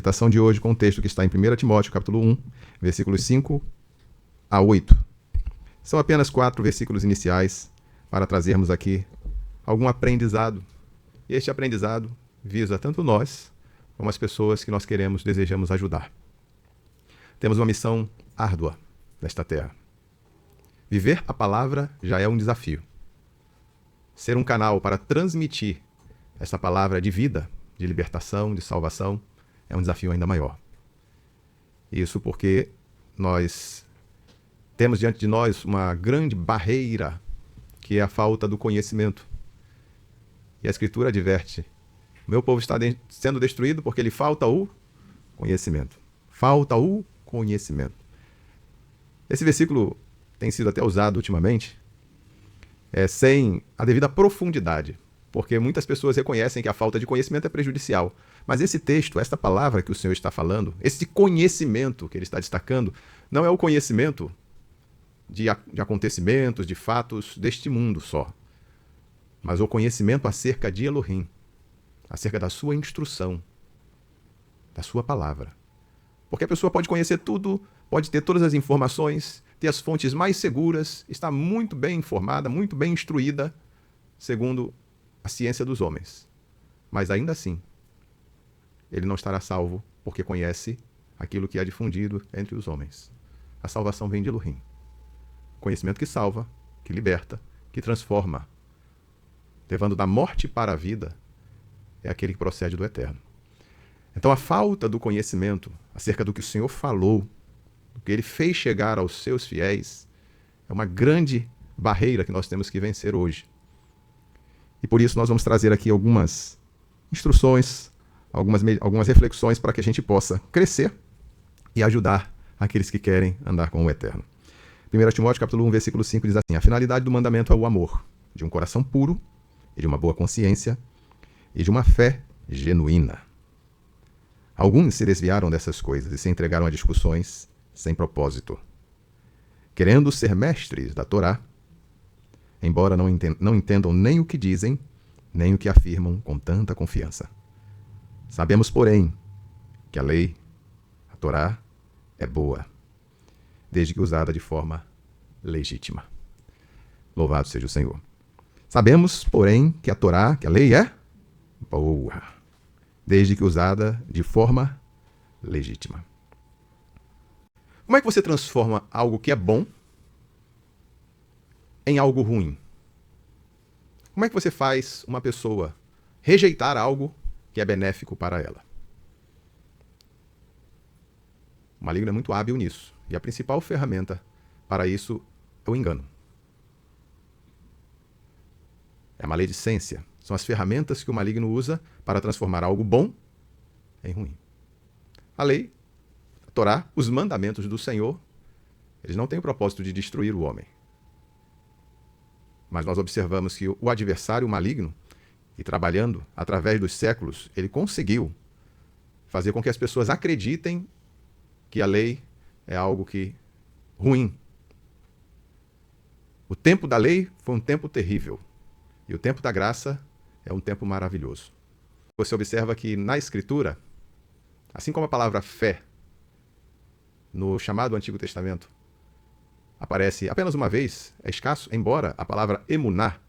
meditação de hoje com o texto que está em 1 Timóteo, capítulo 1, versículos 5 a 8. São apenas 4 versículos iniciais para trazermos aqui algum aprendizado. E este aprendizado visa tanto nós como as pessoas que nós queremos, desejamos ajudar. Temos uma missão árdua nesta terra. Viver a palavra já é um desafio. Ser um canal para transmitir essa palavra de vida, de libertação, de salvação, é um desafio ainda maior. Isso porque nós temos diante de nós uma grande barreira, que é a falta do conhecimento. E a Escritura adverte: o meu povo está sendo destruído porque lhe falta o conhecimento. Falta o conhecimento. Esse versículo tem sido até usado ultimamente, sem a devida profundidade, porque muitas pessoas reconhecem que a falta de conhecimento é prejudicial. Mas esse texto, esta palavra que o Senhor está falando, esse conhecimento que ele está destacando, não é o conhecimento de acontecimentos, de fatos deste mundo só, mas o conhecimento acerca de Elohim, acerca da sua instrução, da sua palavra. Porque a pessoa pode conhecer tudo, pode ter todas as informações, ter as fontes mais seguras, está muito bem informada, muito bem instruída, segundo a ciência dos homens. Mas ainda assim, ele não estará salvo porque conhece aquilo que é difundido entre os homens. A salvação vem de Elohim. Conhecimento que salva, que liberta, que transforma, levando da morte para a vida, é aquele que procede do eterno. Então a falta do conhecimento acerca do que o Senhor falou, do que ele fez chegar aos seus fiéis, é uma grande barreira que nós temos que vencer hoje. E por isso nós vamos trazer aqui algumas instruções, algumas reflexões para que a gente possa crescer e ajudar aqueles que querem andar com o eterno. 1 Timóteo capítulo 1, versículo 5 diz assim: a finalidade do mandamento é o amor, de um coração puro, e de uma boa consciência, e de uma fé genuína. Alguns se desviaram dessas coisas e se entregaram a discussões sem propósito, querendo ser mestres da Torá, embora não entendam nem o que dizem, nem o que afirmam com tanta confiança. Sabemos, porém, que a lei, a Torá, é boa, desde que usada de forma legítima. Louvado seja o Senhor. Sabemos, porém, que a Torá, que a lei é boa, desde que usada de forma legítima. Como é que você transforma algo que é bom em algo ruim? Como é que você faz uma pessoa rejeitar algo que é benéfico para ela? O maligno é muito hábil nisso. E a principal ferramenta para isso é o engano. É a maledicência. São as ferramentas que o maligno usa para transformar algo bom em ruim. A lei, a Torá, os mandamentos do Senhor, eles não têm o propósito de destruir o homem. Mas nós observamos que o adversário maligno, e trabalhando através dos séculos, ele conseguiu fazer com que as pessoas acreditem que a lei é algo que ruim. O tempo da lei foi um tempo terrível. E o tempo da graça é um tempo maravilhoso. Você observa que na Escritura, assim como a palavra fé, no chamado Antigo Testamento, aparece apenas uma vez, é escasso, embora a palavra emuná,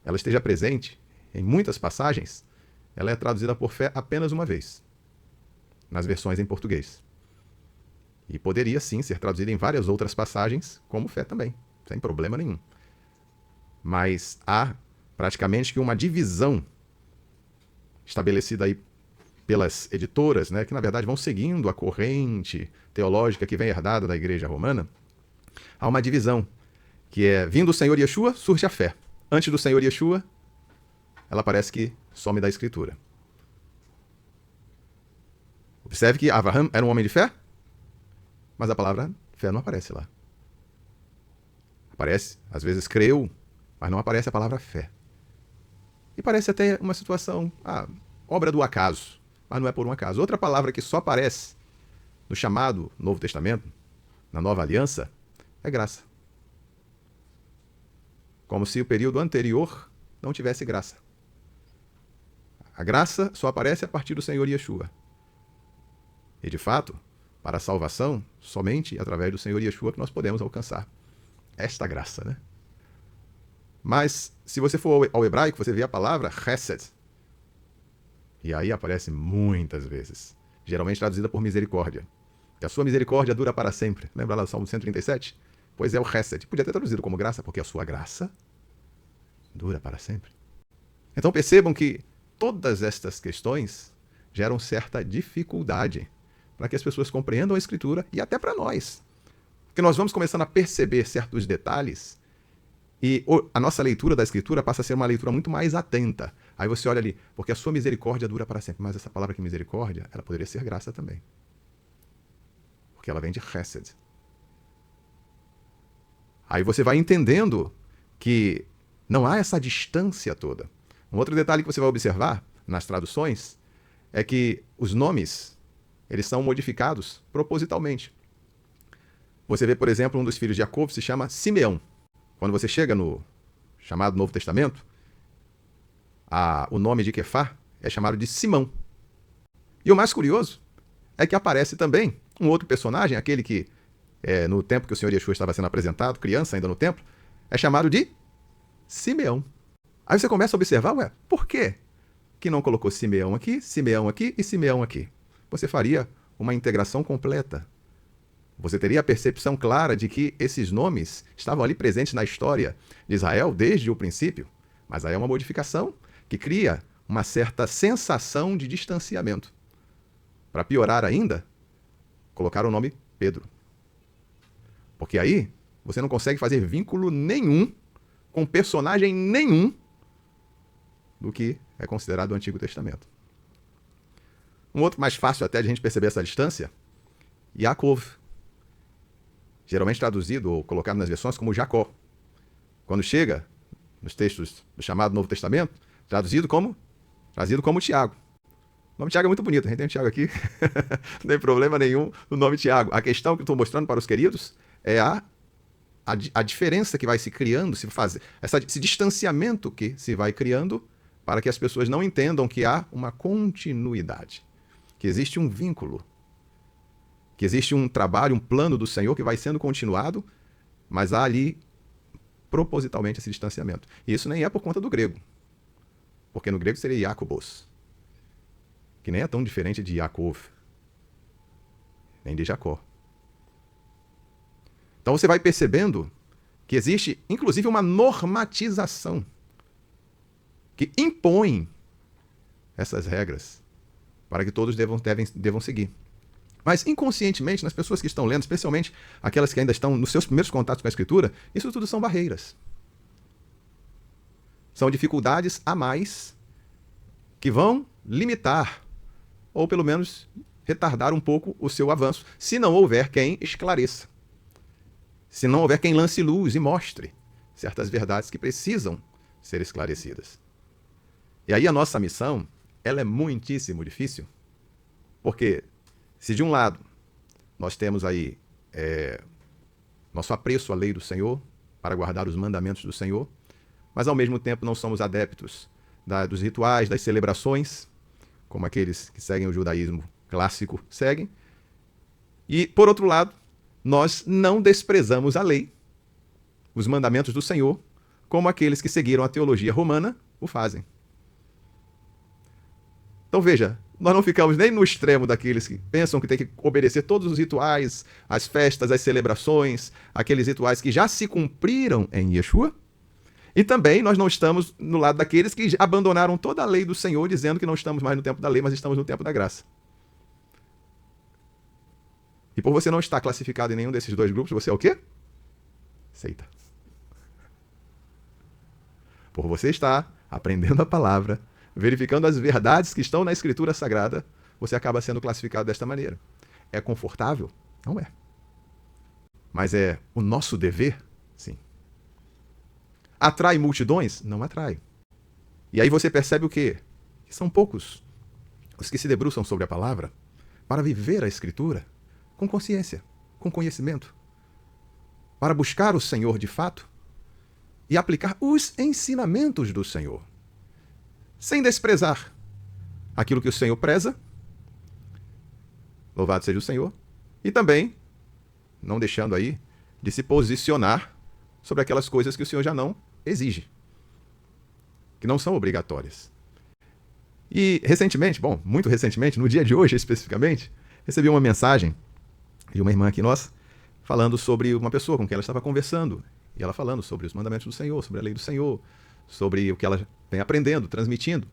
ela esteja presente em muitas passagens, ela é traduzida por fé apenas uma vez, nas versões em português. E poderia sim ser traduzida em várias outras passagens como fé também, sem problema nenhum. Mas há praticamente que uma divisão estabelecida aí pelas editoras, né, que na verdade vão seguindo a corrente teológica que vem herdada da Igreja Romana. Há uma divisão, que é: vindo o Senhor Yeshua, surge a fé. Antes do Senhor Yeshua, ela parece que some da Escritura. Observe que Abraham era um homem de fé, mas a palavra fé não aparece lá. Aparece, às vezes, creu, mas não aparece a palavra fé. E parece até uma situação, obra do acaso, mas não é por um acaso. Outra palavra que só aparece no chamado Novo Testamento, na Nova Aliança, é graça. Como se o período anterior não tivesse graça. A graça só aparece a partir do Senhor Yeshua. E de fato, para a salvação, somente através do Senhor Yeshua que nós podemos alcançar esta graça, né? Mas, se você for ao hebraico, você vê a palavra chesed. E aí aparece muitas vezes, geralmente traduzida por misericórdia. Que a sua misericórdia dura para sempre. Lembra lá do Salmo 137? Pois é o chesed. Podia ter traduzido como graça, porque a sua graça dura para sempre. Então percebam que todas estas questões geram certa dificuldade para que as pessoas compreendam a Escritura e até para nós. Porque nós vamos começando a perceber certos detalhes e a nossa leitura da Escritura passa a ser uma leitura muito mais atenta. Aí você olha ali, porque a sua misericórdia dura para sempre. Mas essa palavra aqui, misericórdia, ela poderia ser graça também. Porque ela vem de chesed. Aí você vai entendendo que não há essa distância toda. Um outro detalhe que você vai observar nas traduções é que os nomes, eles são modificados propositalmente. Você vê, por exemplo, um dos filhos de Jacó se chama Simeão. Quando você chega no chamado Novo Testamento, o nome de Quefá é chamado de Simão. E o mais curioso é que aparece também um outro personagem, aquele que, no tempo que o Senhor Yeshua estava sendo apresentado, criança ainda no templo, é chamado de Simeão. Aí você começa a observar, por quê que não colocou Simeão aqui e Simeão aqui? Você faria uma integração completa. Você teria a percepção clara de que esses nomes estavam ali presentes na história de Israel desde o princípio. Mas aí é uma modificação que cria uma certa sensação de distanciamento. Para piorar ainda, colocar o nome Pedro. Porque aí você não consegue fazer vínculo nenhum com personagem nenhum do que é considerado o Antigo Testamento. Um outro mais fácil até de a gente perceber essa distância, Yaakov. Geralmente traduzido ou colocado nas versões como Jacó. Quando chega nos textos do chamado Novo Testamento, trazido como Tiago. O nome Tiago é muito bonito, a gente tem um Tiago aqui, não tem problema nenhum no nome Tiago. A questão que eu estou mostrando para os queridos é a diferença que vai se criando, esse distanciamento que se vai criando para que as pessoas não entendam que há uma continuidade, que existe um vínculo, que existe um trabalho, um plano do Senhor que vai sendo continuado, mas há ali propositalmente esse distanciamento. E isso nem é por conta do grego, porque no grego seria Iacobos, que nem é tão diferente de Yaakov, nem de Jacó. Então você vai percebendo que existe, inclusive, uma normatização que impõe essas regras para que todos devam seguir. Mas inconscientemente, nas pessoas que estão lendo, especialmente aquelas que ainda estão nos seus primeiros contatos com a Escritura, isso tudo são barreiras. São dificuldades a mais que vão limitar, ou pelo menos retardar um pouco o seu avanço, se não houver quem esclareça. Se não houver quem lance luz e mostre certas verdades que precisam ser esclarecidas. E aí a nossa missão, ela é muitíssimo difícil, porque se de um lado nós temos aí nosso apreço à lei do Senhor, para guardar os mandamentos do Senhor, mas ao mesmo tempo não somos adeptos dos rituais, das celebrações, como aqueles que seguem o judaísmo clássico seguem, e por outro lado, nós não desprezamos a lei, os mandamentos do Senhor, como aqueles que seguiram a teologia romana o fazem. Então veja, nós não ficamos nem no extremo daqueles que pensam que tem que obedecer todos os rituais, as festas, as celebrações, aqueles rituais que já se cumpriram em Yeshua, e também nós não estamos no lado daqueles que abandonaram toda a lei do Senhor, dizendo que não estamos mais no tempo da lei, mas estamos no tempo da graça. E por você não estar classificado em nenhum desses dois grupos, você é o quê? Seita. Por você estar aprendendo a palavra, verificando as verdades que estão na Escritura Sagrada, você acaba sendo classificado desta maneira. É confortável? Não é. Mas é o nosso dever? Sim. Atrai multidões? Não atrai. E aí você percebe o quê? Que são poucos os que se debruçam sobre a palavra para viver a Escritura com consciência, com conhecimento, para buscar o Senhor de fato e aplicar os ensinamentos do Senhor, sem desprezar aquilo que o Senhor preza, Louvado seja o Senhor. E também não deixando aí de se posicionar sobre aquelas coisas que o Senhor já não exige, que não são obrigatórias. E recentemente, muito recentemente, no dia de hoje especificamente, recebi uma mensagem de uma irmã aqui nossa, falando sobre uma pessoa com quem ela estava conversando, e ela falando sobre os mandamentos do Senhor, sobre a lei do Senhor, sobre o que ela vem aprendendo, transmitindo.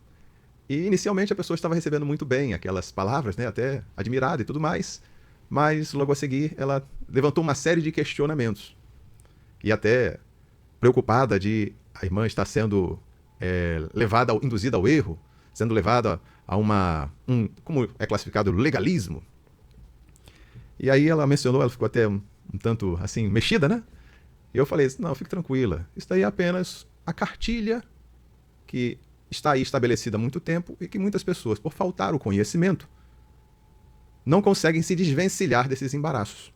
E inicialmente a pessoa estava recebendo muito bem aquelas palavras, né, até admirada e tudo mais, mas logo a seguir ela levantou uma série de questionamentos. E até preocupada de a irmã estar sendo induzida ao erro, sendo levada a como é classificado, legalismo. E aí ela mencionou, ela ficou até um tanto assim, mexida, né? E eu falei, não, fique tranquila, isso daí é apenas a cartilha que está aí estabelecida há muito tempo e que muitas pessoas, por faltar o conhecimento, não conseguem se desvencilhar desses embaraços.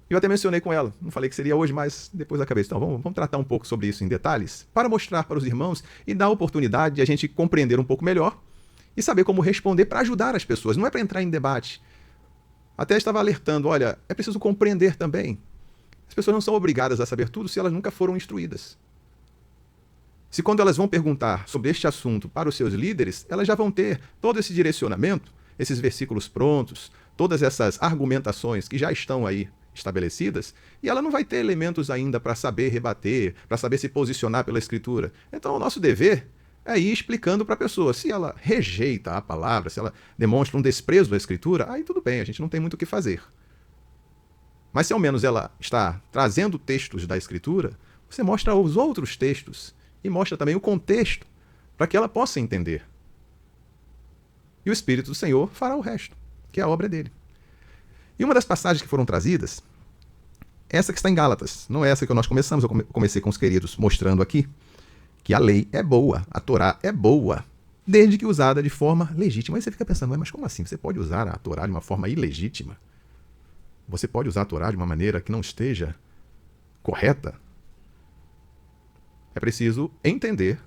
Eu até mencionei com ela, não falei que seria hoje, mas depois acabei. Então, vamos tratar um pouco sobre isso em detalhes, para mostrar para os irmãos e dar a oportunidade de a gente compreender um pouco melhor e saber como responder para ajudar as pessoas, não é para entrar em debate. Até estava alertando, olha, é preciso compreender também. As pessoas não são obrigadas a saber tudo se elas nunca foram instruídas. Se quando elas vão perguntar sobre este assunto para os seus líderes, elas já vão ter todo esse direcionamento, esses versículos prontos, todas essas argumentações que já estão aí estabelecidas, e ela não vai ter elementos ainda para saber rebater, para saber se posicionar pela Escritura. Então o nosso dever é ir explicando para a pessoa. Se ela rejeita a palavra, se ela demonstra um desprezo à Escritura, aí tudo bem, a gente não tem muito o que fazer. Mas se ao menos ela está trazendo textos da Escritura, você mostra os outros textos e mostra também o contexto para que ela possa entender. E o Espírito do Senhor fará o resto, que é a obra dele. E uma das passagens que foram trazidas, essa que está em Gálatas, não é essa que nós começamos, eu comecei com os queridos mostrando aqui, que a lei é boa, a Torá é boa, desde que usada de forma legítima. Aí você fica pensando, mas como assim? Você pode usar a Torá de uma forma ilegítima? Você pode usar a Torá de uma maneira que não esteja correta? É preciso entender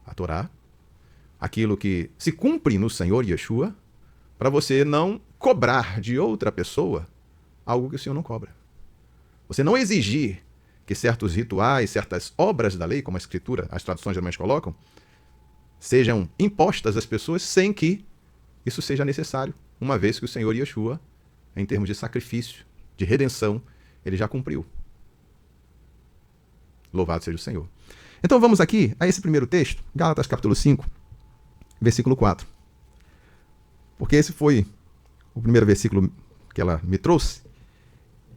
a Torá, aquilo que se cumpre no Senhor Yeshua, para você não cobrar de outra pessoa algo que o Senhor não cobra. Você não exigir que certos rituais, certas obras da lei, como a Escritura, as traduções geralmente colocam, sejam impostas às pessoas sem que isso seja necessário, uma vez que o Senhor Yeshua, em termos de sacrifício, de redenção, ele já cumpriu. Louvado seja o Senhor. Então vamos aqui a esse primeiro texto, Gálatas capítulo 5, versículo 4. Porque esse foi o primeiro versículo que ela me trouxe,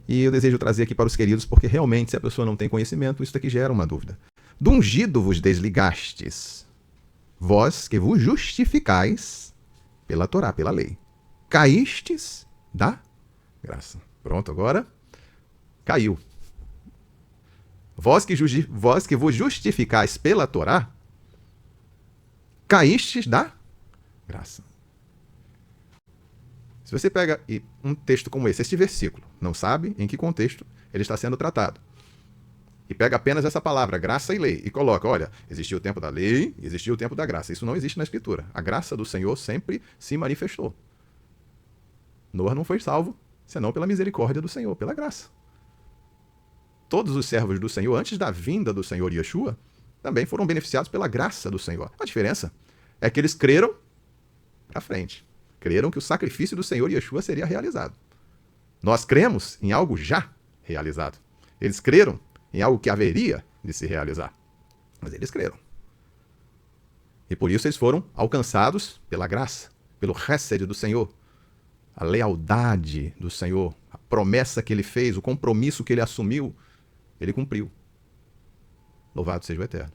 e eu desejo trazer aqui para os queridos, porque realmente, se a pessoa não tem conhecimento, isso daqui gera uma dúvida. Do ungido vos desligastes, vós que vos justificais pela Torá, pela lei. Caístes da graça. Pronto, agora caiu. Vós que vos justificais pela Torá, caístes da graça. Se você pega um texto como esse, este versículo, não sabe em que contexto ele está sendo tratado, e pega apenas essa palavra, graça e lei, e coloca, olha, existiu o tempo da lei, existiu o tempo da graça. Isso não existe na Escritura. A graça do Senhor sempre se manifestou. Noé não foi salvo, senão pela misericórdia do Senhor, pela graça. Todos os servos do Senhor, antes da vinda do Senhor Yeshua, também foram beneficiados pela graça do Senhor. A diferença é que eles creram para frente. Creram que o sacrifício do Senhor Yeshua seria realizado. Nós cremos em algo já realizado. Eles creram em algo que haveria de se realizar. Mas eles creram. E por isso eles foram alcançados pela graça, pelo hesed do Senhor, a lealdade do Senhor, a promessa que ele fez, o compromisso que ele assumiu, ele cumpriu. Louvado seja o Eterno.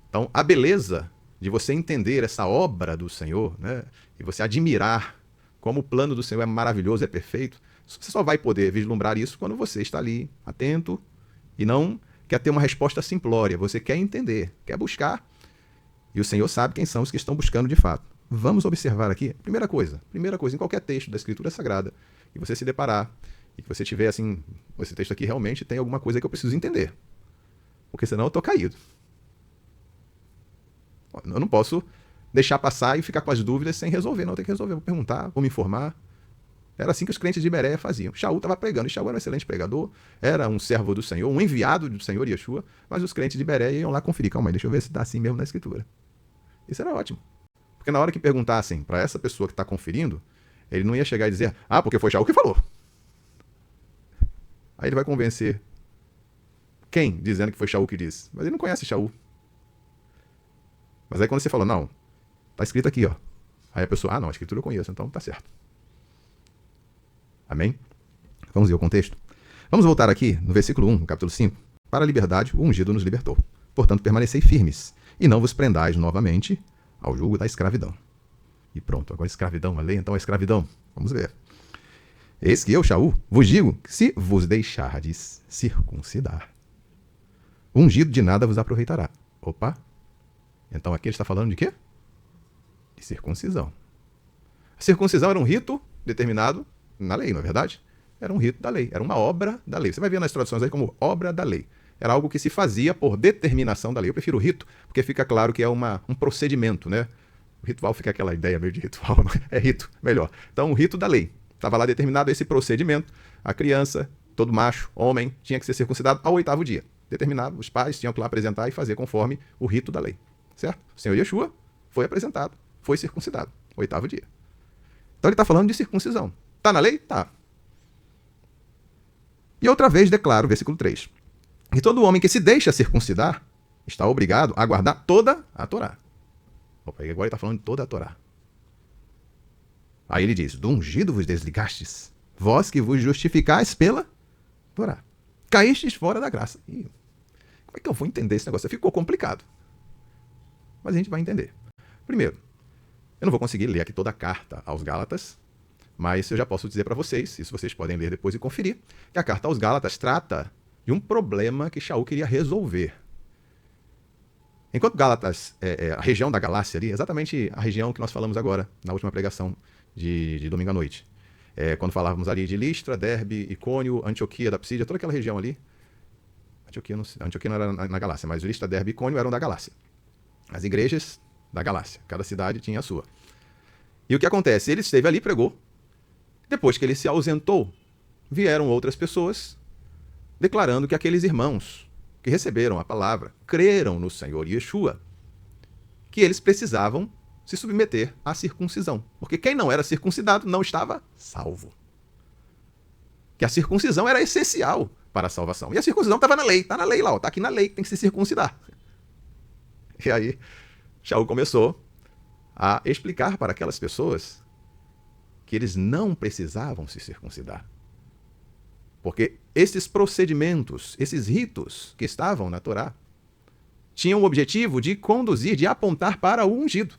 Então, a beleza de você entender essa obra do Senhor, né, e você admirar como o plano do Senhor é maravilhoso, é perfeito, você só vai poder vislumbrar isso quando você está ali, atento, e não quer ter uma resposta simplória. Você quer entender, quer buscar, e o Senhor sabe quem são os que estão buscando de fato. Vamos observar aqui, primeira coisa, em qualquer texto da Escritura Sagrada, que você se deparar, e que você tiver assim, esse texto aqui realmente tem alguma coisa que eu preciso entender, porque senão eu estou caído. Eu não posso deixar passar e ficar com as dúvidas sem resolver. Não, tem que resolver, vou perguntar, vou me informar. Era assim que os crentes de Bereia faziam. Shaul estava pregando, e Shaul era um excelente pregador, era um servo do Senhor, um enviado do Senhor Yeshua, mas os crentes de Bereia iam lá conferir. Calma aí, deixa eu ver se está assim mesmo na Escritura. Isso era ótimo. Porque na hora que perguntassem para essa pessoa que está conferindo, ele não ia chegar e dizer, porque foi Shaul que falou. Aí ele vai convencer quem dizendo que foi Shaul que disse? Mas ele não conhece Shaul. Mas aí quando você fala, não, tá escrito aqui, ó. Aí a pessoa, não, a Escritura eu conheço, então tá certo. Amém? Vamos ver o contexto? Vamos voltar aqui no versículo 1, no capítulo 5. Para a liberdade, o ungido nos libertou. Portanto, permanecei firmes, e não vos prendais novamente ao jugo da escravidão. E pronto, agora escravidão, a lei, então a escravidão. Vamos ver. Eis que eu, Shaul, vos digo que se vos deixardes circuncidar, o ungido de nada vos aproveitará. Opa! Então aqui ele está falando de quê? De circuncisão. A circuncisão era um rito determinado na lei, não é verdade? Era um rito da lei, era uma obra da lei. Você vai ver nas traduções aí como obra da lei. Era algo que se fazia por determinação da lei. Eu prefiro o rito, porque fica claro que é um procedimento, né? O ritual fica aquela ideia meio de ritual, é rito, melhor. Então, o rito da lei. Estava lá determinado esse procedimento. A criança, todo macho, homem, tinha que ser circuncidado ao 8º dia. Determinado, os pais tinham que lá apresentar e fazer conforme o rito da lei. Certo? O Senhor Yeshua foi apresentado, foi circuncidado, 8º dia. Então ele está falando de circuncisão. Está na lei? Tá. E outra vez declaro, versículo 3, que todo homem que se deixa circuncidar está obrigado a guardar toda a Torá. Opa, agora ele está falando de toda a Torá. Aí ele diz, do ungido vos desligastes, vós que vos justificais pela Torá. Caístes fora da graça. E como é que eu vou entender esse negócio? Ficou complicado. Mas a gente vai entender. Primeiro, eu não vou conseguir ler aqui toda a carta aos Gálatas, mas eu já posso dizer para vocês, isso vocês podem ler depois e conferir, que a carta aos Gálatas trata de um problema que Shaul queria resolver. Enquanto Gálatas, a região da Galácia ali, exatamente a região que nós falamos agora, na última pregação de domingo à noite. Quando falávamos ali de Listra, Derbe, Icônio, Antioquia da Psídia, toda aquela região ali. Antioquia não era na Galácia, mas Listra, Derbe e Icônio eram da Galácia. As igrejas da Galácia, cada cidade tinha a sua. E o que acontece? Ele esteve ali e pregou. Depois que ele se ausentou, vieram outras pessoas declarando que aqueles irmãos que receberam a palavra, creram no Senhor Yeshua, que eles precisavam se submeter à circuncisão. Porque quem não era circuncidado não estava salvo. Que a circuncisão era essencial para a salvação. E a circuncisão estava na lei, está na lei lá, está aqui na lei que tem que se circuncidar. E aí, Shaul começou a explicar para aquelas pessoas que eles não precisavam se circuncidar. Porque esses procedimentos, esses ritos que estavam na Torá, tinham o objetivo de conduzir, de apontar para o ungido.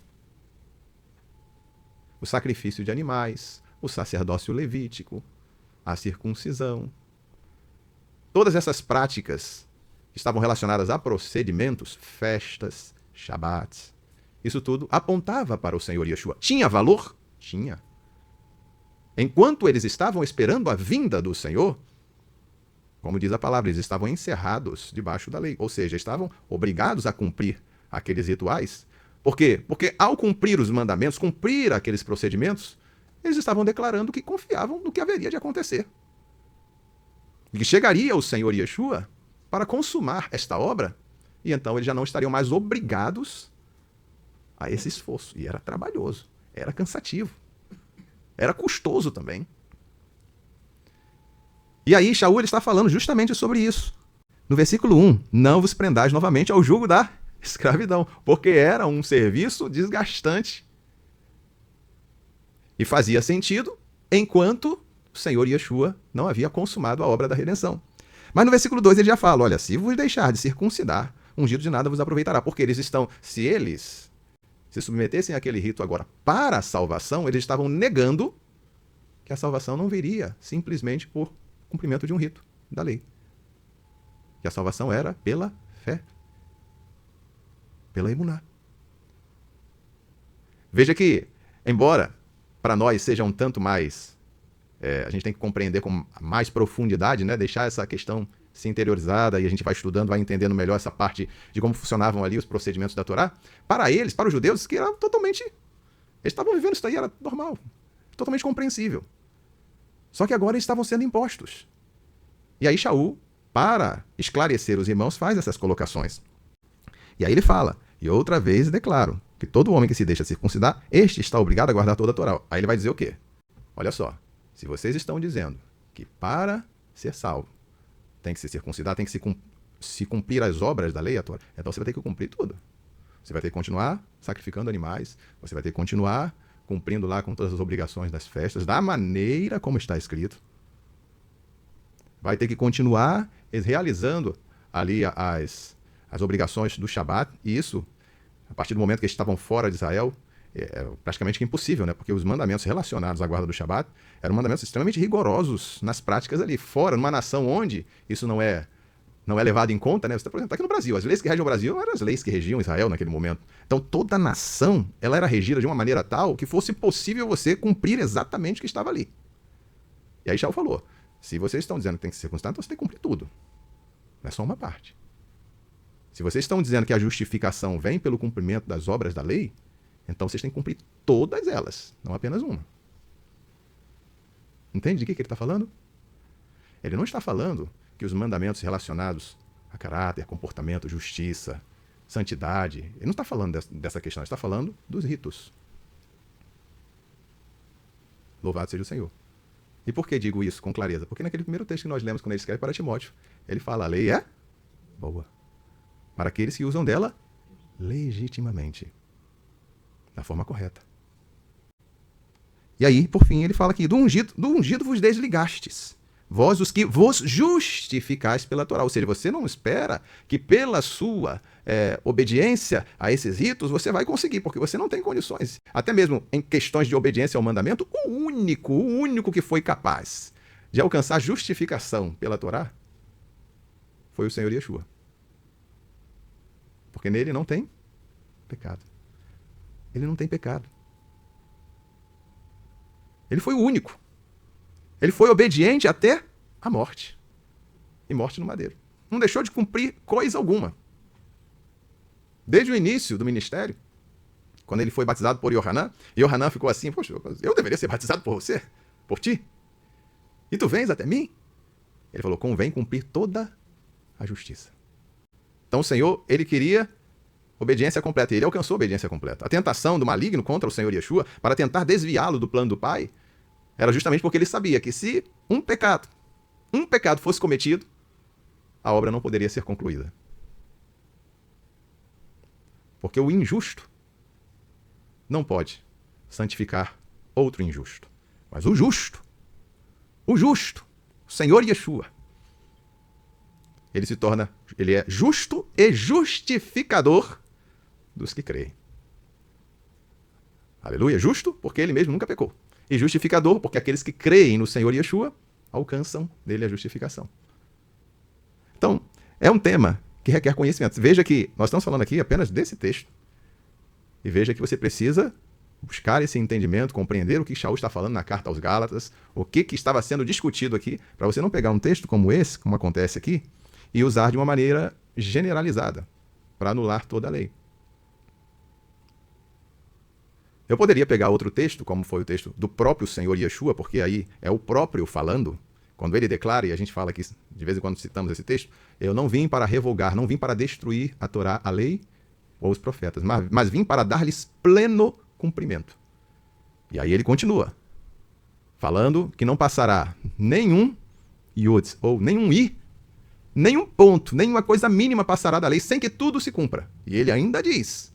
O sacrifício de animais, o sacerdócio levítico, a circuncisão. Todas essas práticas estavam relacionadas a procedimentos, festas, shabats. Isso tudo apontava para o Senhor Yeshua. Tinha valor? Tinha. Enquanto eles estavam esperando a vinda do Senhor, como diz a palavra, eles estavam encerrados debaixo da lei. Ou seja, estavam obrigados a cumprir aqueles rituais. Por quê? Porque ao cumprir os mandamentos, cumprir aqueles procedimentos, eles estavam declarando que confiavam no que haveria de acontecer. E que chegaria o Senhor Yeshua para consumar esta obra, e então eles já não estariam mais obrigados a esse esforço. E era trabalhoso, era cansativo, era custoso também. E aí Shaul está falando justamente sobre isso. No versículo 1, não vos prendais novamente ao jugo da escravidão, porque era um serviço desgastante. E fazia sentido enquanto o Senhor Yeshua não havia consumado a obra da redenção. Mas no versículo 2 ele já fala, olha, se vos deixar de circuncidar, ungido de nada vos aproveitará, porque eles estão, se eles se submetessem àquele rito agora para a salvação, eles estavam negando que a salvação não viria simplesmente por cumprimento de um rito da lei. Que a salvação era pela fé, pela emuná. Veja que, embora para nós seja um tanto mais, a gente tem que compreender com mais profundidade, né? Deixar essa questão se interiorizada e a gente vai estudando, vai entendendo melhor essa parte de como funcionavam ali os procedimentos da Torá, para eles, para os judeus, que era totalmente... Eles estavam vivendo isso aí, era normal, totalmente compreensível. Só que agora eles estavam sendo impostos. E aí Shaul, para esclarecer os irmãos, faz essas colocações. E aí ele fala, e outra vez declaro, que todo homem que se deixa circuncidar, este está obrigado a guardar toda a Torá. Aí ele vai dizer o quê? Olha só, se vocês estão dizendo que para ser salvo tem que se circuncidar, tem que se cumprir as obras da lei, a Torá, então você vai ter que cumprir tudo. Você vai ter que continuar sacrificando animais, você vai ter que continuar cumprindo lá com todas as obrigações das festas, da maneira como está escrito. Vai ter que continuar realizando ali as obrigações do Shabat, e isso, a partir do momento que eles estavam fora de Israel, é praticamente impossível, né? Porque os mandamentos relacionados à guarda do Shabat eram mandamentos extremamente rigorosos nas práticas ali, fora, numa nação onde isso não é levado em conta, né? Você, por exemplo, tá aqui no Brasil, as leis que regem o Brasil eram as leis que regiam Israel naquele momento. Então toda a nação, ela era regida de uma maneira tal que fosse possível você cumprir exatamente o que estava ali. E aí Shaul falou, se vocês estão dizendo que tem que se circuncidar, então você tem que cumprir tudo. Não é só uma parte. Se vocês estão dizendo que a justificação vem pelo cumprimento das obras da lei, então vocês têm que cumprir todas elas, não apenas uma. Entende de que ele está falando? Ele não está falando que os mandamentos relacionados a caráter, comportamento, justiça, santidade, ele não está falando dessa questão, ele está falando dos ritos. Louvado seja o Senhor. E por que digo isso com clareza? Porque naquele primeiro texto que nós lemos, quando ele escreve para Timóteo, ele fala, a lei é boa para aqueles que usam dela legitimamente, da forma correta. E aí, por fim, ele fala aqui, do ungido vos desligastes, vós os que vos justificais pela Torá. Ou seja, você não espera que pela sua obediência a esses ritos você vai conseguir, porque você não tem condições. Até mesmo em questões de obediência ao mandamento, o único que foi capaz de alcançar justificação pela Torá foi o Senhor Yeshua. Porque nele não tem pecado. Ele não tem pecado. Ele foi o único. Ele foi obediente até a morte. E morte no madeiro. Não deixou de cumprir coisa alguma. Desde o início do ministério, quando ele foi batizado por Yohanan, Yohanan ficou assim, poxa, eu deveria ser batizado por você, por ti. E tu vens até mim? Ele falou, convém cumprir toda a justiça. Então o Senhor, ele queria obediência completa, e ele alcançou a obediência completa. A tentação do maligno contra o Senhor Yeshua, para tentar desviá-lo do plano do Pai, era justamente porque ele sabia que se um pecado fosse cometido, a obra não poderia ser concluída. Porque o injusto não pode santificar outro injusto. Mas o justo, o Senhor Yeshua, ele é justo e justificador dos que creem. Aleluia, justo porque ele mesmo nunca pecou. E justificador porque aqueles que creem no Senhor Yeshua alcançam dele a justificação. Então, é um tema que requer conhecimento. Veja que nós estamos falando aqui apenas desse texto. E veja que você precisa buscar esse entendimento, compreender o que Shaul está falando na carta aos Gálatas, o que estava sendo discutido aqui, para você não pegar um texto como esse, como acontece aqui, e usar de uma maneira generalizada, para anular toda a lei. Eu poderia pegar outro texto, como foi o texto do próprio Senhor Yeshua, porque aí é o próprio falando, quando ele declara, e a gente fala aqui, de vez em quando citamos esse texto, eu não vim para revogar, não vim para destruir a Torá, a lei ou os profetas, mas vim para dar-lhes pleno cumprimento. E aí ele continua, falando que não passará nenhum iud, ou nenhum i, nenhum ponto, nenhuma coisa mínima passará da lei sem que tudo se cumpra. E ele ainda diz,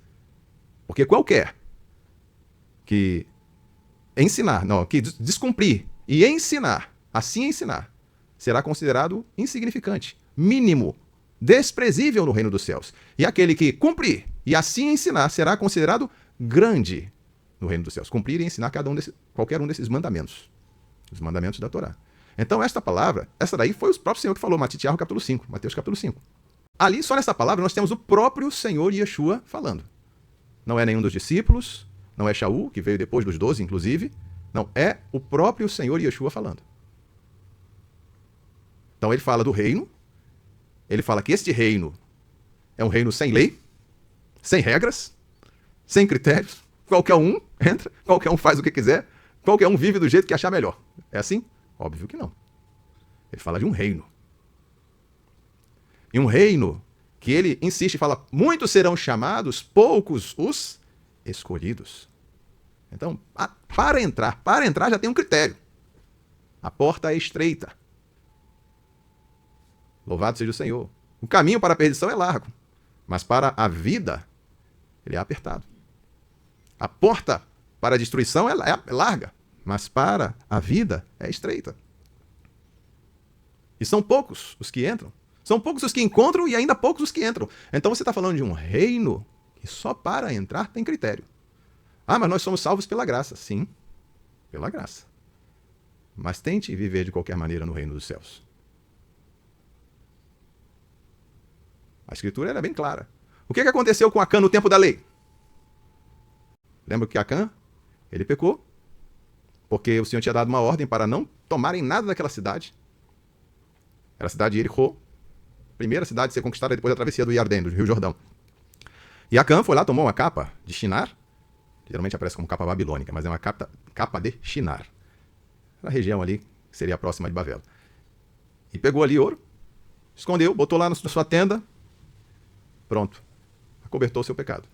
porque qualquer que que descumprir e assim ensinar, será considerado insignificante, mínimo, desprezível no reino dos céus. E aquele que cumprir e assim ensinar será considerado grande no reino dos céus. Cumprir e ensinar qualquer um desses mandamentos, os mandamentos da Torá. Então esta palavra, essa daí foi o próprio Senhor que falou, Mateus capítulo 5. Ali, só nessa palavra, nós temos o próprio Senhor Yeshua falando. Não é nenhum dos discípulos, não é Shaul, que veio depois dos 12, inclusive. Não, é o próprio Senhor Yeshua falando. Então ele fala do reino, ele fala que este reino é um reino sem lei, sem regras, sem critérios. Qualquer um entra, qualquer um faz o que quiser, qualquer um vive do jeito que achar melhor. É assim? Óbvio que não. Ele fala de um reino. E um reino que ele insiste e fala, muitos serão chamados, poucos os escolhidos. Então, para entrar já tem um critério. A porta é estreita. Louvado seja o Senhor. O caminho para a perdição é largo, mas para a vida ele é apertado. A porta para a destruição é larga, mas para a vida é estreita. E são poucos os que entram. São poucos os que encontram e ainda poucos os que entram. Então você está falando de um reino que só para entrar tem critério. Ah, mas nós somos salvos pela graça. Sim, pela graça. Mas tente viver de qualquer maneira no reino dos céus. A Escritura era bem clara. O que aconteceu com Acã no tempo da lei? Lembra que Acã, ele pecou, porque o Senhor tinha dado uma ordem para não tomarem nada daquela cidade. Era a cidade de Jericó, primeira cidade a ser conquistada depois da travessia do Iardém, do Rio Jordão. E Acã foi lá, tomou uma capa de Shinar, geralmente aparece como capa babilônica, mas é uma capa de Shinar, a região ali que seria a próxima de Babel. E pegou ali ouro, escondeu, botou lá na sua tenda, pronto, acobertou o seu pecado.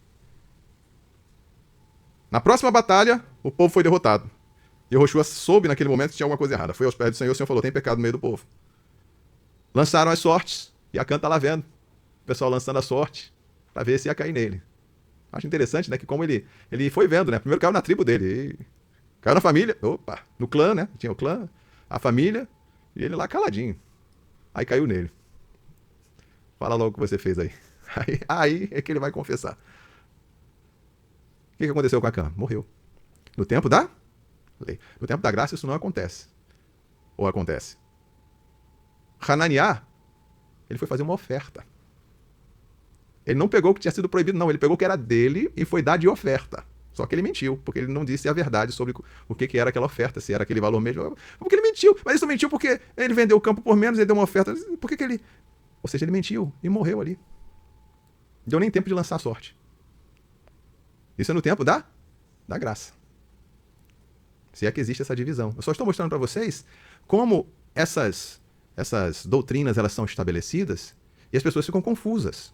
Na próxima batalha, o povo foi derrotado. E Yehoshua soube naquele momento que tinha alguma coisa errada. Foi aos pés do Senhor, o Senhor falou, tem pecado no meio do povo. Lançaram as sortes, e Acã está lá vendo. O pessoal lançando a sorte, para ver se ia cair nele. Acho interessante, né, que como ele foi vendo, né, primeiro caiu na tribo dele, caiu na família, no clã, né, tinha o clã, a família, e ele lá caladinho. Aí caiu nele. Fala logo o que você fez aí. Aí é que ele vai confessar. O que aconteceu com Acã? Morreu. No tempo da lei. No tempo da graça isso não acontece. Ou acontece? Hananiah, ele foi fazer uma oferta. Ele não pegou o que tinha sido proibido, não. Ele pegou o que era dele e foi dar de oferta. Só que ele mentiu, porque ele não disse a verdade sobre o que era aquela oferta, se era aquele valor mesmo. Porque ele mentiu. Mas isso mentiu porque ele vendeu o campo por menos, ele deu uma oferta. Por que ele... Ou seja, ele mentiu e morreu ali. Não deu nem tempo de lançar a sorte. Isso é no tempo da graça. Se é que existe essa divisão. Eu só estou mostrando para vocês como essas doutrinas elas são estabelecidas e as pessoas ficam confusas.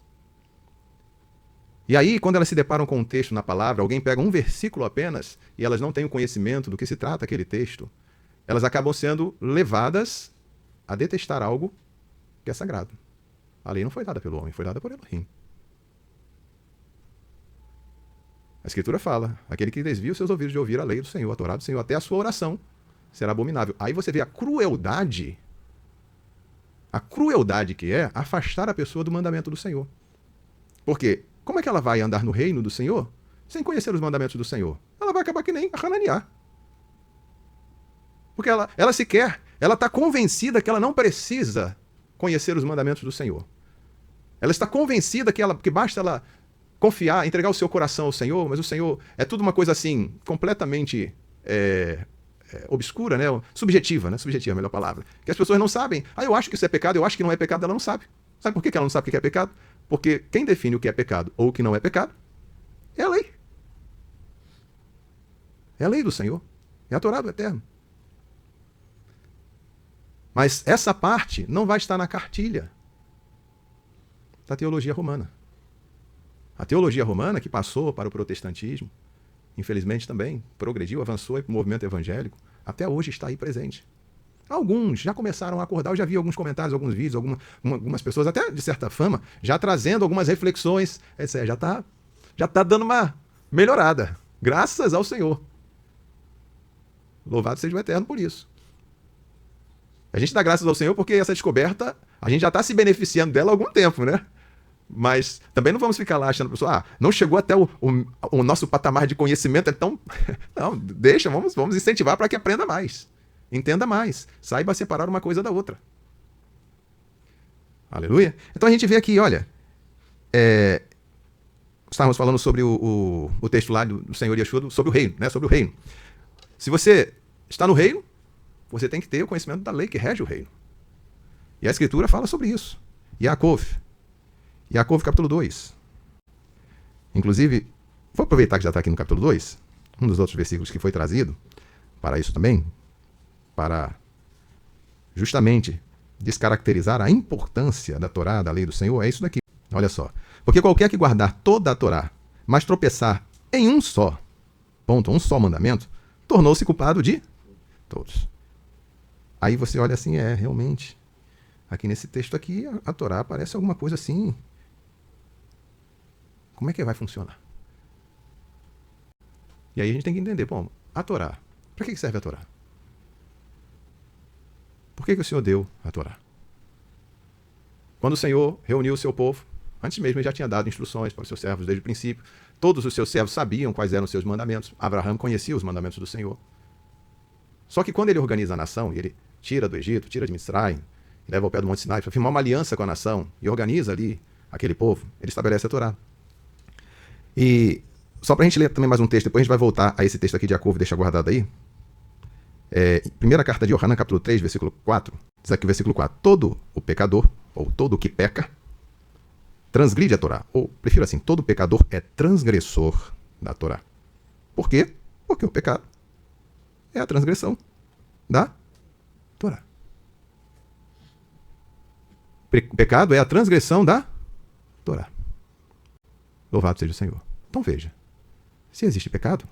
E aí, quando elas se deparam com um texto na palavra, alguém pega um versículo apenas e elas não têm o conhecimento do que se trata aquele texto, elas acabam sendo levadas a detestar algo que é sagrado. A lei não foi dada pelo homem, foi dada por Elohim. A Escritura fala, aquele que desvia os seus ouvidos de ouvir a lei do Senhor, a Torá do Senhor, até a sua oração será abominável. Aí você vê a crueldade que é afastar a pessoa do mandamento do Senhor. Porque como é que ela vai andar no reino do Senhor sem conhecer os mandamentos do Senhor? Ela vai acabar que nem a Hananiah. Porque ela sequer, ela está convencida que ela não precisa conhecer os mandamentos do Senhor. Ela está convencida que basta ela confiar, entregar o seu coração ao Senhor, mas o Senhor é tudo uma coisa assim, completamente obscura, né? Subjetiva, né? Subjetiva é a melhor palavra. Que as pessoas não sabem. Eu acho que isso é pecado, eu acho que não é pecado, ela não sabe. Sabe por que ela não sabe o que é pecado? Porque quem define o que é pecado ou o que não é pecado é a lei. É a lei do Senhor. É a Torá do Eterno. Mas essa parte não vai estar na cartilha da teologia romana. A teologia romana, que passou para o protestantismo, infelizmente também progrediu, avançou para o movimento evangélico, até hoje está aí presente. Alguns já começaram a acordar, eu já vi alguns comentários, alguns vídeos, algumas pessoas, até de certa fama, já trazendo algumas reflexões, etc. Já tá dando uma melhorada, graças ao Senhor. Louvado seja o Eterno por isso. A gente dá graças ao Senhor porque essa descoberta, a gente já está se beneficiando dela há algum tempo, né? Mas também não vamos ficar lá achando, pessoal, não chegou até o nosso patamar de conhecimento, então, não, deixa, vamos incentivar para que aprenda mais, entenda mais, saiba separar uma coisa da outra. Aleluia? Então a gente vê aqui, olha, estávamos falando sobre o texto lá do Senhor Yeshua, sobre o reino, né? Sobre o reino. Se você está no reino, você tem que ter o conhecimento da lei que rege o reino. E a Escritura fala sobre isso. Yaakov. Yaakov, capítulo 2. Inclusive, vou aproveitar que já está aqui no capítulo 2, um dos outros versículos que foi trazido para isso também, para justamente descaracterizar a importância da Torá, da lei do Senhor, é isso daqui. Olha só. Porque qualquer que guardar toda a Torá, mas tropeçar em um só ponto, um só mandamento, tornou-se culpado de todos. Aí você olha assim, realmente, aqui nesse texto aqui, a Torá parece alguma coisa assim. Como é que vai funcionar? E aí a gente tem que entender, bom, a Torá, para que serve a Torá? Por que o Senhor deu a Torá? Quando o Senhor reuniu o seu povo, antes mesmo ele já tinha dado instruções para os seus servos desde o princípio, todos os seus servos sabiam quais eram os seus mandamentos, Abraão conhecia os mandamentos do Senhor. Só que quando ele organiza a nação, e ele tira do Egito, tira de Mitzrayim, leva ao pé do Monte Sinai para firmar uma aliança com a nação, e organiza ali aquele povo, ele estabelece a Torá. E só para a gente ler também mais um texto, depois a gente vai voltar a esse texto aqui de Yaakov, deixa guardado aí. Primeira carta de Yohanan, capítulo 3, versículo 4, diz aqui o versículo 4, todo o pecador, ou todo o que peca, transgride a Torá. Ou, prefiro assim, todo pecador é transgressor da Torá. Por quê? Porque o pecado é a transgressão da Torá. Pecado é a transgressão da Torá. Louvado seja o Senhor. Então veja, se existe pecado,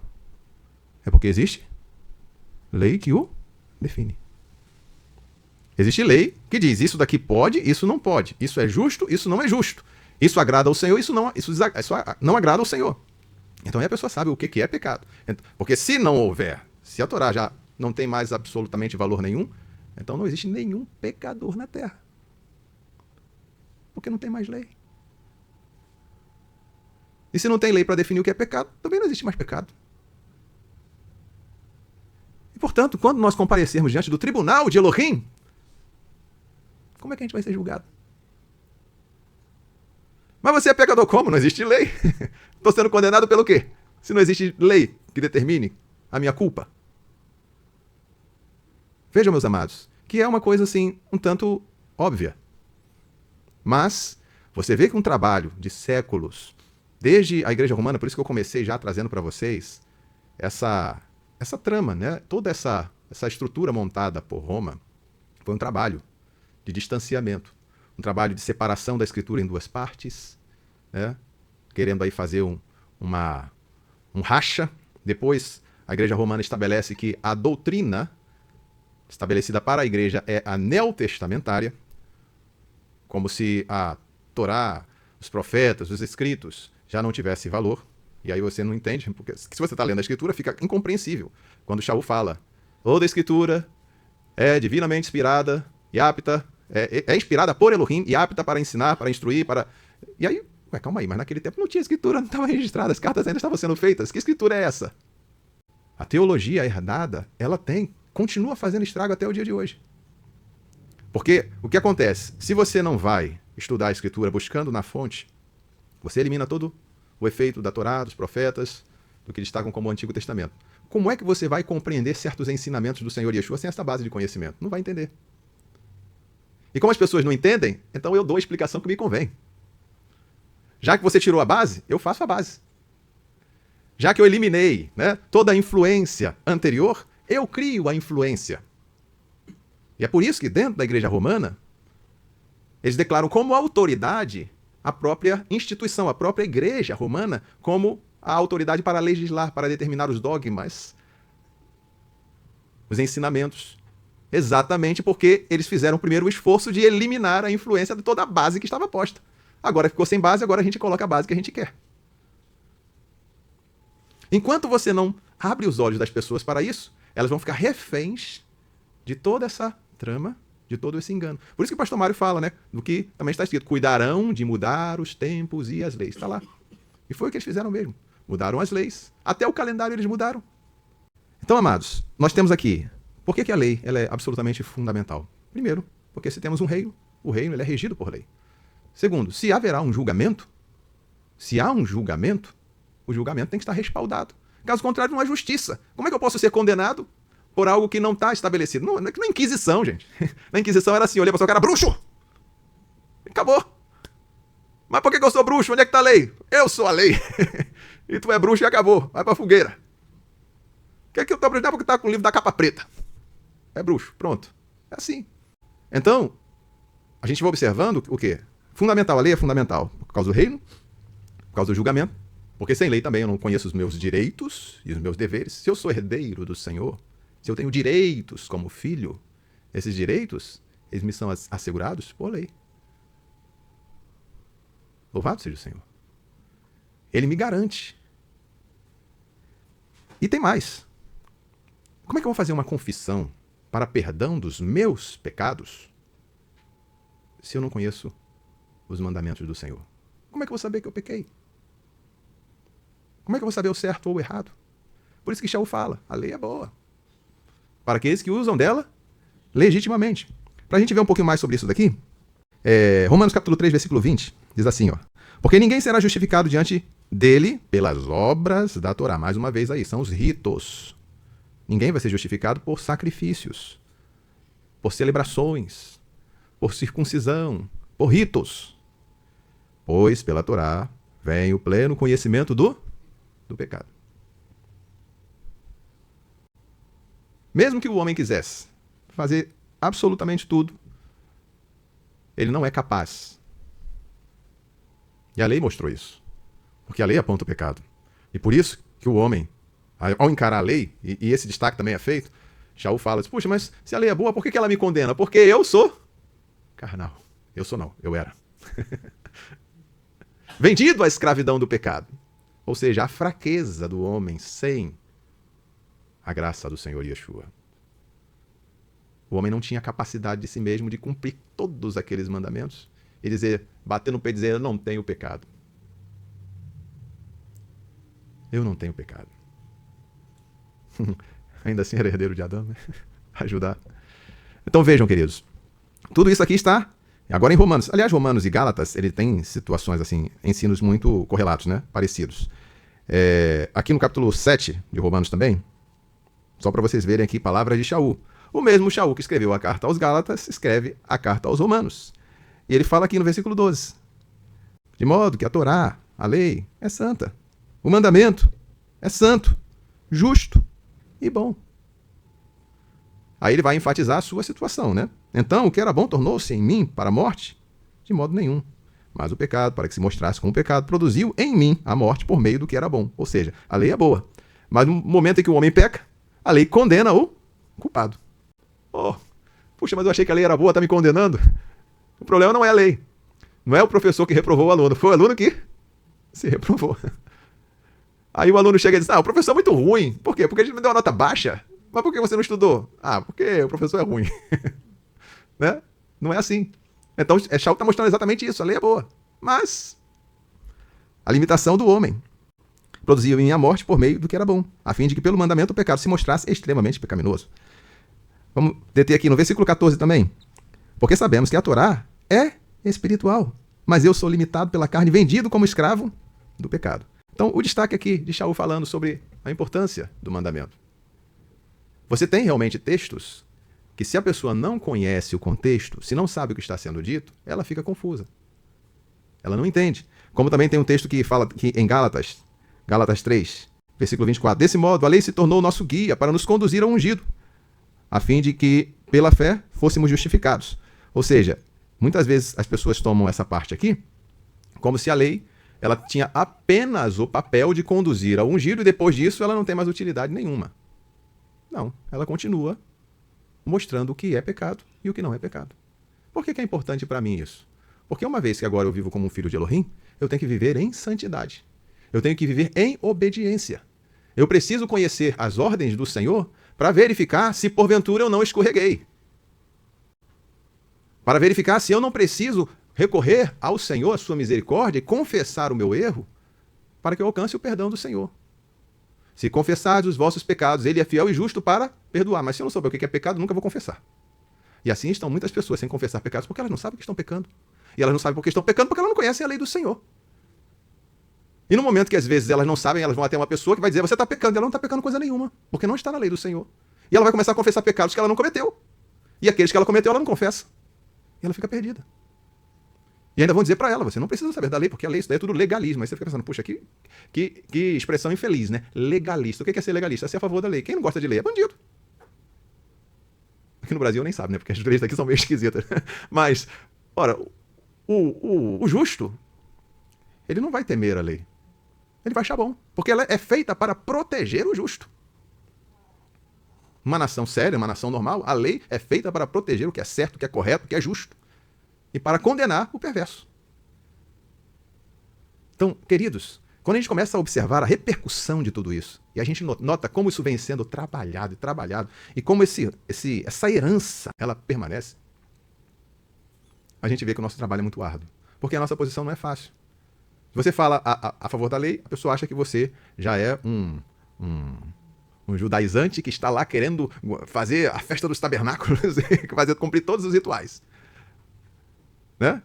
é porque existe lei que o define. Existe lei que diz, isso daqui pode, isso não pode. Isso é justo, isso não é justo. Isso agrada ao Senhor, isso não agrada ao Senhor. Então aí a pessoa sabe o que é pecado. Porque se não houver, se a Torá já não tem mais absolutamente valor nenhum, então não existe nenhum pecador na terra. Porque não tem mais lei. E se não tem lei para definir o que é pecado, também não existe mais pecado. E, portanto, quando nós comparecermos diante do tribunal de Elohim, como é que a gente vai ser julgado? Mas você é pecador como? Não existe lei. Estou sendo condenado pelo quê? Se não existe lei que determine a minha culpa. Vejam, meus amados, que é uma coisa assim, um tanto óbvia. Mas você vê que um trabalho de séculos, desde a Igreja Romana, por isso que eu comecei já trazendo para vocês essa trama, né? Toda essa estrutura montada por Roma, foi um trabalho de distanciamento, um trabalho de separação da Escritura em duas partes, né? Querendo aí fazer um racha. Depois, a Igreja Romana estabelece que a doutrina estabelecida para a Igreja é a neotestamentária, como se a Torá, os profetas, os escritos já não tivesse valor. E aí você não entende, porque se você está lendo a Escritura, fica incompreensível. Quando Shaul fala, toda a Escritura é divinamente inspirada e apta, é inspirada por Elohim e apta para ensinar, para instruir, para... E aí, calma aí, mas naquele tempo não tinha Escritura, não estava registrada, as cartas ainda estavam sendo feitas. Que Escritura é essa? A teologia herdada, ela continua fazendo estrago até o dia de hoje. Porque o que acontece? Se você não vai estudar a Escritura buscando na fonte, você elimina todo o efeito da Torá, dos profetas, do que destacam como o Antigo Testamento. Como é que você vai compreender certos ensinamentos do Senhor Yeshua sem essa base de conhecimento? Não vai entender. E como as pessoas não entendem, então eu dou a explicação que me convém. Já que você tirou a base, eu faço a base. Já que eu eliminei, né, toda a influência anterior, eu crio a influência. E é por isso que dentro da Igreja Romana, eles declaram como autoridade a própria instituição, a própria Igreja Romana, como a autoridade para legislar, para determinar os dogmas, os ensinamentos. Exatamente porque eles fizeram primeiro o esforço de eliminar a influência de toda a base que estava posta. Agora ficou sem base, agora a gente coloca a base que a gente quer. Enquanto você não abre os olhos das pessoas para isso, elas vão ficar reféns de toda essa trama, de todo esse engano. Por isso que o pastor Mário fala, né, do que também está escrito, cuidarão de mudar os tempos e as leis. Está lá. E foi o que eles fizeram mesmo. Mudaram as leis. Até o calendário eles mudaram. Então, amados, nós temos aqui, por que a lei ela é absolutamente fundamental? Primeiro, porque se temos um reino, o reino ele é regido por lei. Segundo, se haverá um julgamento, se há um julgamento, o julgamento tem que estar respaldado. Caso contrário, não há justiça. Como é que eu posso ser condenado por algo que não está estabelecido? Não é que na Inquisição, gente. Na Inquisição era assim, eu olhei para o seu cara, bruxo! Acabou. Mas por que eu sou bruxo? Onde é que tá a lei? Eu sou a lei. E tu é bruxo e acabou. Vai pra fogueira. O que é que eu tô aprendendo? Porque tá com o livro da capa preta. É bruxo. Pronto. É assim. Então, a gente vai observando o quê? Fundamental. A lei é fundamental por causa do reino, por causa do julgamento. Porque sem lei também eu não conheço os meus direitos e os meus deveres. Se eu sou herdeiro do Senhor, se eu tenho direitos como filho, esses direitos, eles me são assegurados por lei. Louvado seja o Senhor. Ele me garante. E tem mais. Como é que eu vou fazer uma confissão para perdão dos meus pecados se eu não conheço os mandamentos do Senhor? Como é que eu vou saber que eu pequei? Como é que eu vou saber o certo ou o errado? Por isso que Shaul fala, a lei é boa. Para aqueles que usam dela legitimamente. Para a gente ver um pouquinho mais sobre isso daqui, Romanos capítulo 3, versículo 20, diz assim, ó. Porque ninguém será justificado diante dele pelas obras da Torá. Mais uma vez aí, são os ritos. Ninguém vai ser justificado por sacrifícios, por celebrações, por circuncisão, por ritos. Pois pela Torá vem o pleno conhecimento do pecado. Mesmo que o homem quisesse fazer absolutamente tudo, ele não é capaz. E a lei mostrou isso. Porque a lei aponta o pecado. E por isso que o homem, ao encarar a lei, e esse destaque também é feito, Shaul fala, puxa, mas se a lei é boa, por que ela me condena? Porque eu sou carnal. Eu sou não, eu era. Vendido à escravidão do pecado. Ou seja, a fraqueza do homem sem a graça do Senhor Yeshua. O homem não tinha capacidade de si mesmo de cumprir todos aqueles mandamentos e dizer, bater no peito e dizer, eu não tenho pecado. Eu não tenho pecado. Ainda assim era herdeiro de Adão, né? Ajudar. Então vejam, queridos, tudo isso aqui está agora em Romanos. Aliás, Romanos e Gálatas, ele tem situações assim, ensinos muito correlatos, né? Parecidos. Aqui no capítulo 7 de Romanos também, só para vocês verem aqui palavras de Shaul. O mesmo Shaul que escreveu a carta aos Gálatas, escreve a carta aos Romanos. E ele fala aqui no versículo 12. De modo que a Torá, a lei, é santa. O mandamento é santo, justo e bom. Aí ele vai enfatizar a sua situação, né? Então, o que era bom tornou-se em mim para a morte? De modo nenhum. Mas o pecado, para que se mostrasse como pecado, produziu em mim a morte por meio do que era bom. Ou seja, a lei é boa. Mas no momento em que o homem peca, a lei condena o culpado. Puxa, mas eu achei que a lei era boa, está me condenando? O problema não é a lei. Não é o professor que reprovou o aluno, foi o aluno que se reprovou. Aí o aluno chega e diz, o professor é muito ruim. Por quê? Porque ele me deu uma nota baixa. Mas por que você não estudou? Porque o professor é ruim. Né? Não é assim. Então, Shaul está mostrando exatamente isso. A lei é boa. Mas a limitação do homem produziu em mim a morte por meio do que era bom, a fim de que pelo mandamento o pecado se mostrasse extremamente pecaminoso. Vamos deter aqui no versículo 14 também. Porque sabemos que a Torá é espiritual, mas eu sou limitado pela carne, vendido como escravo do pecado. Então, o destaque aqui de Shaul falando sobre a importância do mandamento. Você tem realmente textos que, se a pessoa não conhece o contexto, se não sabe o que está sendo dito, ela fica confusa. Ela não entende. Como também tem um texto que fala que em Gálatas 3, versículo 24. Desse modo, a lei se tornou nosso guia para nos conduzir ao ungido, a fim de que, pela fé, fôssemos justificados. Ou seja, muitas vezes as pessoas tomam essa parte aqui como se a lei ela tinha apenas o papel de conduzir ao ungido e depois disso ela não tem mais utilidade nenhuma. Não, ela continua mostrando o que é pecado e o que não é pecado. Por que é importante para mim isso? Porque uma vez que agora eu vivo como um filho de Elohim, eu tenho que viver em santidade. Eu tenho que viver em obediência. Eu preciso conhecer as ordens do Senhor para verificar se porventura eu não escorreguei. Para verificar se eu não preciso recorrer ao Senhor, a sua misericórdia, e confessar o meu erro para que eu alcance o perdão do Senhor. Se confessares os vossos pecados, ele é fiel e justo para perdoar. Mas se eu não souber o que é pecado, nunca vou confessar. E assim estão muitas pessoas sem confessar pecados porque elas não sabem que estão pecando. E elas não sabem por que estão pecando porque elas não conhecem a lei do Senhor. E no momento que às vezes elas não sabem, elas vão até uma pessoa que vai dizer, você está pecando. E ela não está pecando coisa nenhuma, porque não está na lei do Senhor. E ela vai começar a confessar pecados que ela não cometeu. E aqueles que ela cometeu, ela não confessa. E ela fica perdida. E ainda vão dizer para ela, você não precisa saber da lei, porque a lei, isso daí é tudo legalismo. Aí você fica pensando, puxa, que expressão infeliz, né? Legalista. O que é ser legalista? É ser a favor da lei. Quem não gosta de lei é bandido. Aqui no Brasil nem sabe, né? Porque as leis daqui são meio esquisitas. Mas, ora, o justo, ele não vai temer a lei. Ele vai achar bom. Porque ela é feita para proteger o justo. Uma nação séria, uma nação normal, a lei é feita para proteger o que é certo, o que é correto, o que é justo. E para condenar o perverso. Então, queridos, quando a gente começa a observar a repercussão de tudo isso, e a gente nota como isso vem sendo trabalhado e trabalhado, e como essa herança, ela permanece, a gente vê que o nosso trabalho é muito árduo. Porque a nossa posição não é fácil. Se você fala a favor da lei, a pessoa acha que você já é um judaizante que está lá querendo fazer a festa dos tabernáculos, cumprir todos os rituais. Né?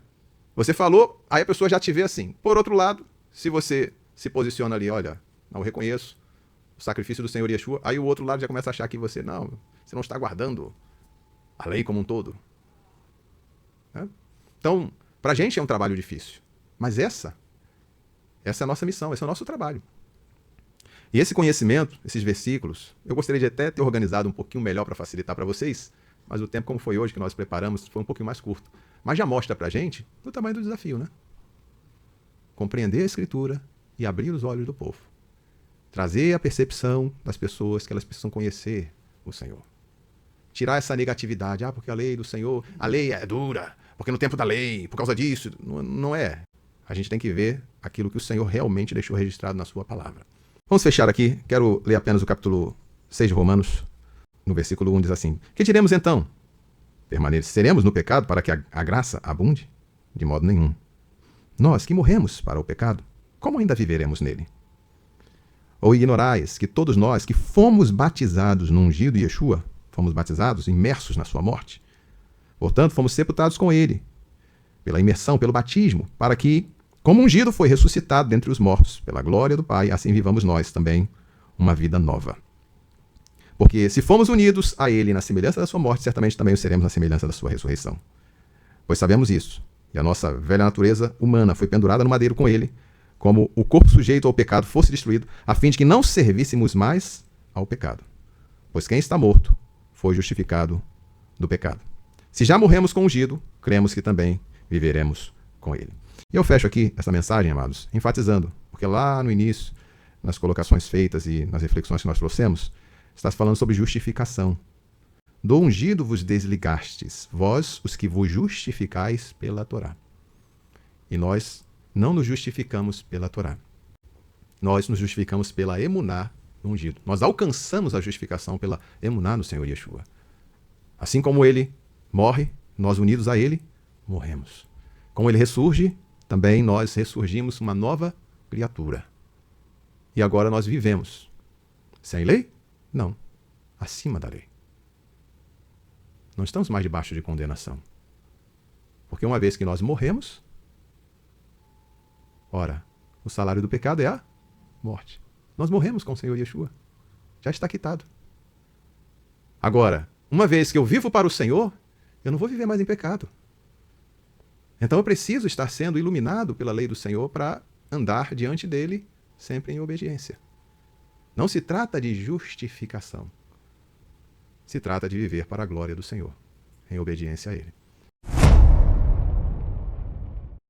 Você falou, aí a pessoa já te vê assim. Por outro lado, se você se posiciona ali, olha, não reconheço o sacrifício do Senhor Yeshua, aí o outro lado já começa a achar que você não está guardando a lei como um todo. Né? Então, pra gente é um trabalho difícil. Mas essa é a nossa missão, esse é o nosso trabalho. E esse conhecimento, esses versículos, eu gostaria de até ter organizado um pouquinho melhor para facilitar para vocês, mas o tempo como foi hoje que nós preparamos foi um pouquinho mais curto. Mas já mostra pra gente o tamanho do desafio, né? Compreender a Escritura e abrir os olhos do povo. Trazer a percepção das pessoas que elas precisam conhecer o Senhor. Tirar essa negatividade, porque a lei do Senhor, a lei é dura, porque no tempo da lei, por causa disso, não é. A gente tem que ver aquilo que o Senhor realmente deixou registrado na sua palavra. Vamos fechar aqui, quero ler apenas o capítulo 6 de Romanos, no versículo 1 diz assim: que diremos então? Permaneceremos no pecado para que a graça abunde? De modo nenhum. Nós que morremos para o pecado, como ainda viveremos nele? Ou ignorais que todos nós que fomos batizados no ungido Yeshua, fomos batizados, imersos na sua morte? Portanto, fomos sepultados com ele, pela imersão, pelo batismo, para que, como ungido foi ressuscitado dentre os mortos, pela glória do Pai, assim vivamos nós também uma vida nova. Porque se fomos unidos a ele na semelhança da sua morte, certamente também o seremos na semelhança da sua ressurreição. Pois sabemos isso, e a nossa velha natureza humana foi pendurada no madeiro com ele, como o corpo sujeito ao pecado fosse destruído, a fim de que não servíssemos mais ao pecado. Pois quem está morto foi justificado do pecado. Se já morremos com o ungido, cremos que também viveremos com ele. E eu fecho aqui essa mensagem, amados, enfatizando, porque lá no início, nas colocações feitas e nas reflexões que nós trouxemos, está falando sobre justificação. Do ungido vos desligastes, vós os que vos justificais pela Torá. E nós não nos justificamos pela Torá. Nós nos justificamos pela emuná do ungido. Nós alcançamos a justificação pela emuná no Senhor Yeshua. Assim como ele morre, nós unidos a ele, morremos. Como ele ressurge, também nós ressurgimos uma nova criatura. E agora nós vivemos. Sem lei? Não. Acima da lei. Não estamos mais debaixo de condenação. Porque uma vez que nós morremos, ora, o salário do pecado é a morte. Nós morremos com o Senhor Yeshua. Já está quitado. Agora, uma vez que eu vivo para o Senhor, eu não vou viver mais em pecado. Então eu preciso estar sendo iluminado pela lei do Senhor para andar diante dele sempre em obediência. Não se trata de justificação. Se trata de viver para a glória do Senhor, em obediência a ele.